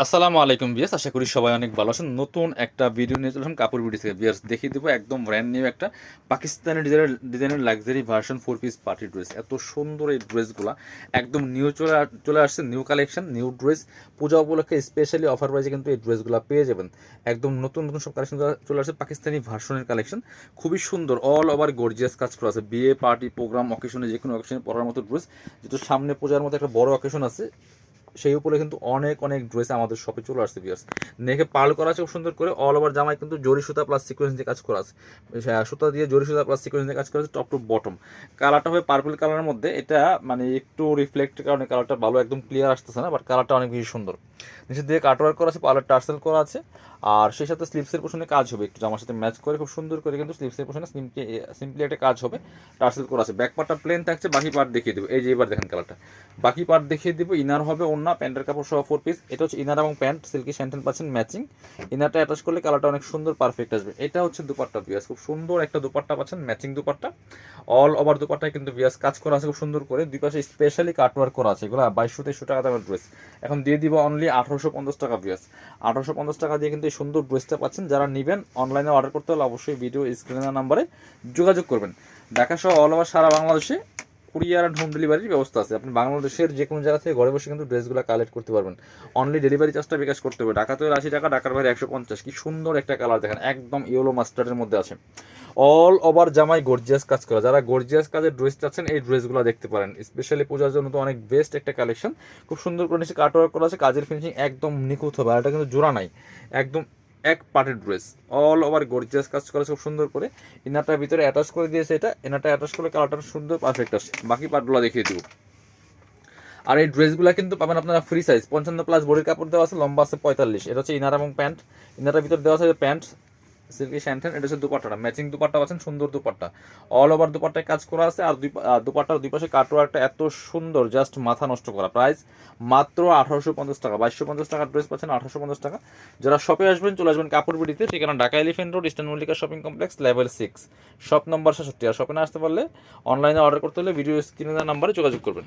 আসসালামু আলাইকুম বিয়াস, আশা করি সবাই অনেক ভালো আছেন। নতুন একটা ভিডিও নিয়ে চলে আসলাম কাপড় বিডি থেকে। বিয়াস দেখিয়ে দেবো একদম ব্র্যান্ড নিউ একটা পাকিস্তানি ডিজাইনের luxury version 4 piece party dress. এত সুন্দর এই ড্রেসগুলো একদম নিউ চলে আসছে, নিউ কালেকশন, নিউ ড্রেস। পূজা উপলক্ষে স্পেশালি অফার প্রাইসে কিন্তু এই ড্রেসগুলো পেয়ে যাবেন। একদম নতুন নতুন সব কালেকশন চলে আসছে, পাকিস্তানি ভার্সনের কালেকশন। খুবই সুন্দর, অল ওভার গর্জিয়াস কাজ করা আছে। বিয়ে, পার্টি, প্রোগ্রাম, অকেশনে, যে কোনো অকেশনে পরার মতো ড্রেস। যেহেতু সামনে পূজার মতো একটা বড় অকেশন আছে, সেই উপরে কিন্তু অনেক অনেক ড্রেস আমাদের শপে চলে আসছে বিয়ার্স। নেকে পার্ল করা আছে খুব সুন্দর করে, অল ওভার জামায় কিন্তু জরি সুতা প্লাস সিকোয়েন্স দিয়ে কাজ করা আছে। সুতা দিয়ে জরি সুতা প্লাস সিকোয়েন্স দিয়ে কাজ করা আছে টপ টু বটম। কালারটা হবে পার্পল কালারের মধ্যে, এটা মানে একটু রিফ্লেক্টের কারণে কালারটা ভালো একদম ক্লিয়ার আসতেছে না, বাট কালারটা অনেক বেশি সুন্দর। নিচের দিকে কাটওয়ার্ক করা আছে, পার্লার টার্সেল করা আছে। আর সেই সাথে স্লিপসের পোশনে কাজ হবে, একটু জামার সাথে ম্যাচ করে খুব সুন্দর করে কিন্তু স্লিপসের পোশনে সিম্পলি একটা কাজ হবে, টার্সেল করা আছে। ব্যাক পার্টটা প্লেন থাকছে, বাকি পার্ট দেখিয়ে দেবো। এই যে এবার দেখেন কালারটা, বাকি পার্ট দেখিয়ে দিব। ইনার হবে ওন্না, প্যান্টের কাপড় সহ 4 পিস। এটা হচ্ছে ইনার এবং প্যান্ট, সিল্কি স্যান্টেন পাচ্ছেন ম্যাচিং। ইনারটা অ্যাটাচ করলে কালারটা অনেক সুন্দর পারফেক্ট আসবে। এটা হচ্ছে দুপাট্টা বিয়াস, খুব সুন্দর একটা দুপাট্টা পাচ্ছেন, ম্যাচিং দুপাট্টা। অল ওভার দুপাট্টায় কিন্তু বিয়াস কাজ করা আছে খুব সুন্দর করে, দুই পাশে স্পেশালি কাটওয়ার্ক করা আছে। এগুলো 2200-2300 টাকা দামের ড্রেস, এখন দিয়ে দিব অনলি 1850 টাকা বিয়াস। 1850 টাকা দিয়ে কিন্তু এই সুন্দর ড্রেসটা পাচ্ছেন। যারা নেবেন অনলাইনে অর্ডার করতে হলে অবশ্যই ভিডিও স্ক্রিনের নাম্বারে যোগাযোগ করবেন। ঢাকা সহ অল ওভার সারা বাংলাদেশে কুরিয়ার অ্যান্ড হোম ডেলিভারির ব্যবস্থা আছে। আপনি বাংলাদেশের যে কোনো জায়গা থেকে ঘরে বসে কিন্তু ড্রেসগুলো কালেক্ট করতে পারবেন। অনলি ডেলিভারি চার্জটা বিকাশ করতে হবে। ঢাকাতে 80 টাকা, ঢাকার বাইরে 150। কি সুন্দর একটা কালার দেখেন, একদম ইয়েলো মাস্টার্ডের মধ্যে আছে। অল ওভার জামাই গর্জিয়াস কাজ করা। যারা গর্জিয়াস কাজের ড্রেস চাচ্ছেন এই ড্রেসগুলো দেখতে পারেন, স্পেশালি পূজার জন্য তো অনেক বেস্ট একটা কালেকশন। খুব সুন্দর করে নিচে কাটওয়ার্ক করা আছে, কাজের ফিনিশিং একদম নিখুঁত হবে। আর এটা কিন্তু জোড়া নাই, একদম এক পার্টের ড্রেস। অল ওভার গর্জিয়াস কাজ করা খুব সুন্দর করে। ইনারটার ভিতরে অ্যাটাচ করে দিয়েছে, এটা ইনারটা অ্যাটাচ করলে কালারটা সুন্দর পারফেক্ট আসে। বাকি পার্টগুলো দেখিয়ে দিব। আর এই ড্রেসগুলো কিন্তু পাবেন আপনারা ফ্রি সাইজ, 55+ বডির কাপড় দেওয়া আছে, লম্বা আছে 45। এটা হচ্ছে ইনার এবং প্যান্ট। ইনারের ভিতরে দেওয়া আছে প্যান্ট, সিল্কি স্যান্টেন। এটা হচ্ছে দুপাট্টাটা, ম্যাচিং দুপাট্টা পাচ্ছেন, সুন্দর দুপাট্টা। অল ওভার দুপাট্টায় কাজ করা আছে। আর দুপাট্টার দুই পাশে কাটওয়ার্কটা এত সুন্দর, জাস্ট মাথা নষ্ট করা। প্রাইস মাত্র 1850 টাকা। 2250 টাকার ড্রেস পাচ্ছেন 1850 টাকা। যারা শপে আসবেন চলে আসবেন কাপড় বিডিতে, ঠিকানা Dhaka elephant road, eastern Mallika shopping complex, level 6, shop number 66। আর শপে না আসতে পারলে অনলাইনে অর্ডার করতে হলে ভিডিও স্ক্রিনের নাম্বারে যোগাযোগ করবেন।